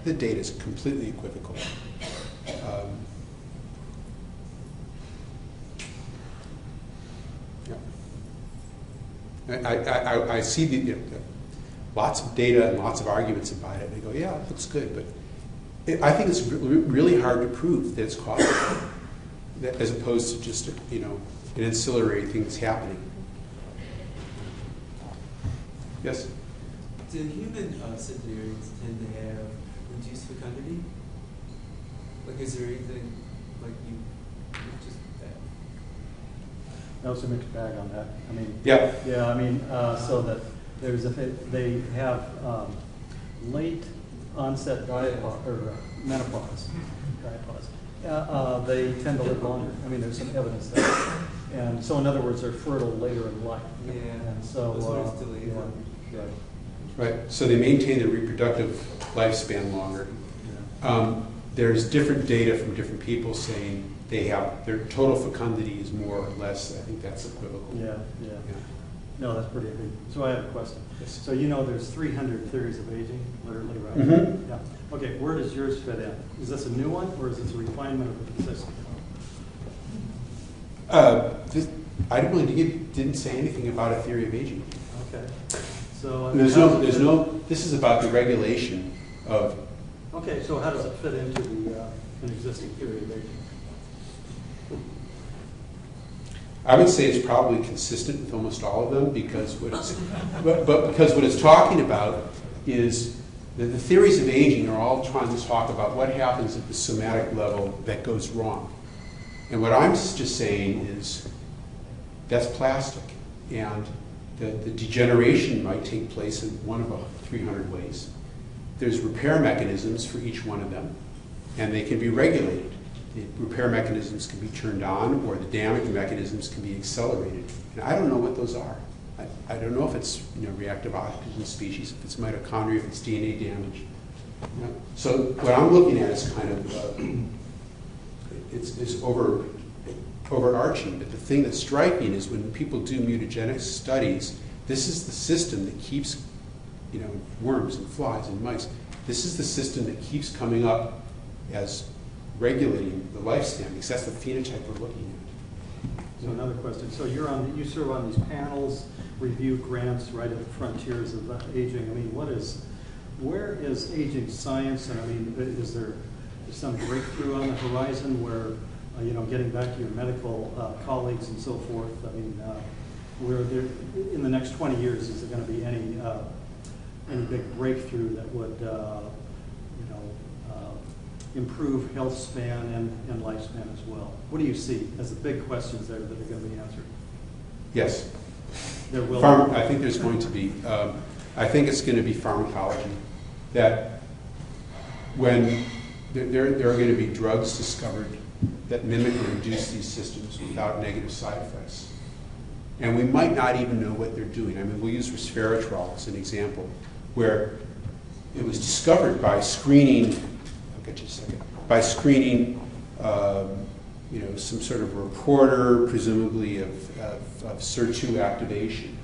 the data is completely equivocal. I see lots of data and lots of arguments about it, and I go, yeah, it looks good, but I think it's really hard to prove that it's causal, as opposed to just an ancillary thing that's happening. Yes? Do human centenarians tend to have reduced fecundity? Like, is there anything like you just that? No, it's a mixed bag on that. I mean, Yeah. Yeah, I mean, so that they have late onset diapause or menopause. They tend to live longer. I mean, there's some evidence there. And so, in other words, they're fertile later in life. Yeah. And so, Yeah. Right. So they maintain their reproductive lifespan longer. Yeah. There's different data from different people saying their total fecundity is more or less. I think that's equivocal. Yeah. No, that's pretty big. So I have a question. Yes. So there's 300 theories of aging, literally, right? Mhm. Yeah. Okay, where does yours fit in? Is this a new one, or is this a refinement of the existing one? I didn't say anything about a theory of aging. Okay. So There's no. This is about the regulation of. Okay, so how does it fit into an existing theory of aging? I would say it's probably consistent with almost all of them because what it's, but because what it's talking about is that the theories of aging are all trying to talk about what happens at the somatic level that goes wrong. And what I'm just saying is that's plastic, and the degeneration might take place in one of 300 ways. There's repair mechanisms for each one of them, and they can be regulated. The repair mechanisms can be turned on, or the damage mechanisms can be accelerated. And I don't know what those are. I don't know if it's reactive oxygen species, if it's mitochondria, if it's DNA damage. So what I'm looking at is kind of it's overarching. But the thing that's striking is when people do mutagenic studies, this is the system that keeps worms and flies and mice. This is the system that keeps coming up as regulating the lifespan, because that's the phenotype we're looking at. So another question. So you serve on these panels, review grants right at the frontiers of aging. I mean, where is aging science? And I mean, is there some breakthrough on the horizon where, getting back to your medical colleagues and so forth, I mean, where there, in the next 20 years, is there going to be any big breakthrough that would, improve health span and lifespan as well? What do you see as the big questions there that are going to be answered? Yes. There will. I think there's going to be. I think it's going to be pharmacology. That when there are going to be drugs discovered that mimic or induce these systems without negative side effects, and we might not even know what they're doing. I mean, we'll use resveratrol as an example, where it was discovered by screening. I'll get you a second. By screening, some sort of reporter, presumably of SIR2 activation.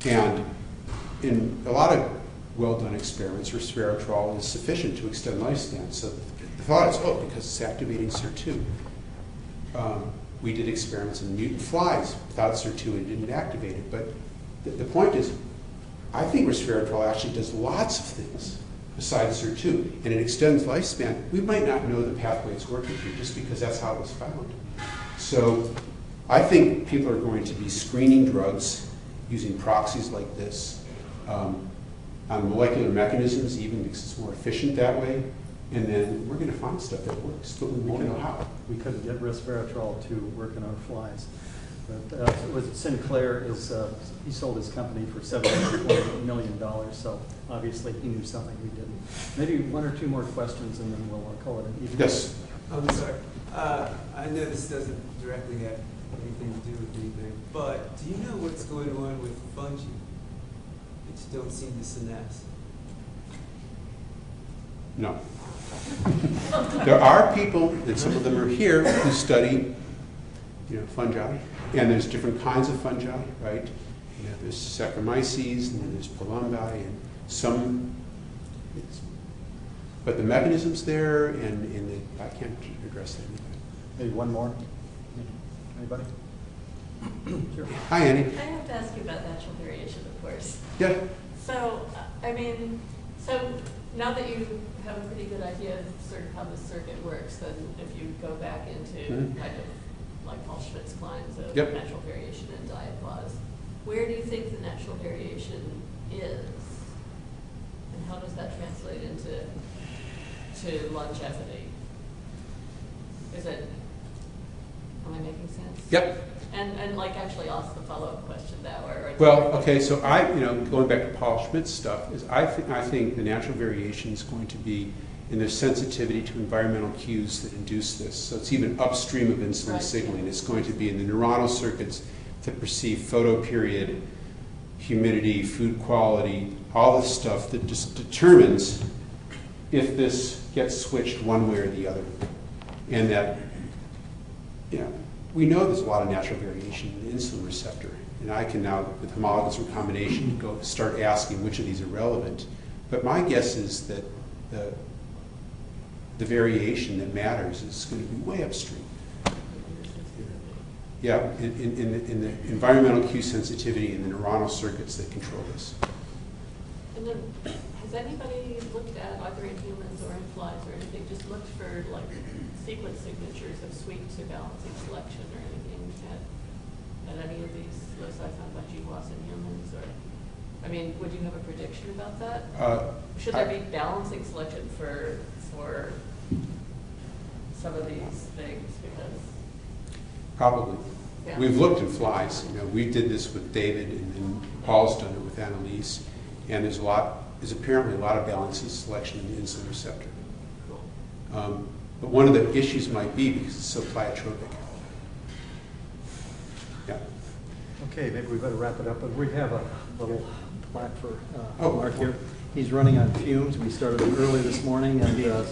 And in a lot of well-done experiments, resveratrol is sufficient to extend lifespan. So the thought is, because it's activating SIR2. We did experiments in mutant flies without SIR2 and didn't activate it. But the point is, I think resveratrol actually does lots of things besides SIR2, and it extends lifespan. We might not know the pathway it's working through just because that's how it was found. So I think people are going to be screening drugs using proxies like this on molecular mechanisms, even because it's more efficient that way. And then we're going to find stuff that works, but we won't know how. We couldn't get resveratrol to work in our flies. But was it Sinclair? He sold his company for $720 million, so obviously he knew something we didn't. Maybe one or two more questions, and then we'll call it an evening. Yes. I'm sorry. I know this doesn't directly have anything to do with anything, but do you know what's going on with fungi? Which don't seem to synapse. No. There are people, and some of them are here, who study fungi, and there's different kinds of fungi, right? There's Saccharomyces, and then there's Palumbi, and some, but the mechanism's there, and I can't address that. Maybe one more. Anybody? Sure. Hi, Annie. I have to ask you about natural variation, of course. Yeah. So, so now that you have a pretty good idea of sort of how the circuit works, then if you go back into kind of like Paul Schmidt-Klein's of natural variation and diapause, where do you think the natural variation is? And how does that translate into longevity? Is it, am I making sense? Yep. And like actually ask the follow-up question Dauer. Well, okay, so going back to Paul Schmidt's stuff, is I think the natural variation is going to be in their sensitivity to environmental cues that induce this. So it's even upstream of insulin signaling. It's going to be in the neuronal circuits that perceive photoperiod, humidity, food quality, all this stuff that just determines if this gets switched one way or the other. And that, we know there's a lot of natural variation in the insulin receptor. And I can now, with homologous recombination, go start asking which of these are relevant. But my guess is that the variation that matters is going to be way upstream. Yeah, in the environmental cue sensitivity and the neuronal circuits that control this. And then, has anybody looked at, either in humans or in flies or anything, just looked for like sequence signatures of sweep to balancing selection or anything at any of these loci found by GWAS in humans? Or, I mean, would you have a prediction about that? Should there be balancing selection for some of these things? Because Probably. Yeah. We've looked in flies. You know, we did this with David, and Paul's done it with Annalise. And there's apparently a lot of balancing selection in the insulin receptor. cool. But one of the issues might be because it's so pleiotropic. Yeah. Okay, maybe we better wrap it up, but we have a little plaque for Oh. Mark here. He's running on fumes. We started early this morning, and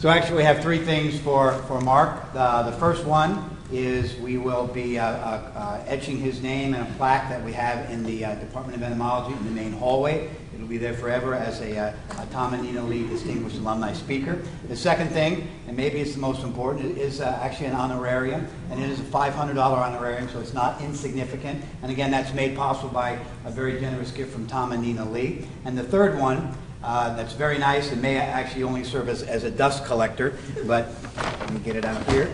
So actually we have three things for Mark. The first one is we will be etching his name in a plaque that we have in the Department of Entomology in the main hallway. It'll be there forever as a Tom and Nina Lee Distinguished Alumni Speaker. The second thing, and maybe it's the most important, is actually an honorarium, and it is a $500 honorarium, so it's not insignificant. And again, that's made possible by a very generous gift from Tom and Nina Lee. And the third one, that's very nice and may actually only serve as a dust collector, but let me get it out here.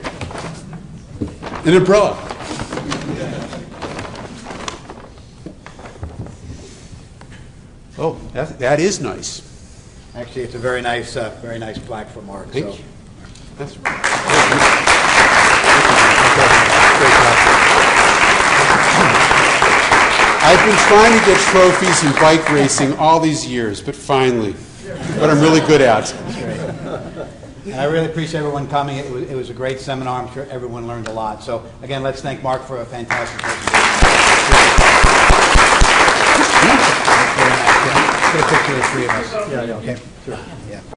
An umbrella. Oh, that is nice. Actually, it's a very nice plaque for Mark. Thank you. That's I've been trying to get trophies in bike racing all these years, but finally, what I'm really good at. That's great. And I really appreciate everyone coming. It was a great seminar. I'm sure everyone learned a lot. So again, let's thank Mark for a fantastic presentation. Get a picture of the three of us. yeah, Okay. Sure. Yeah.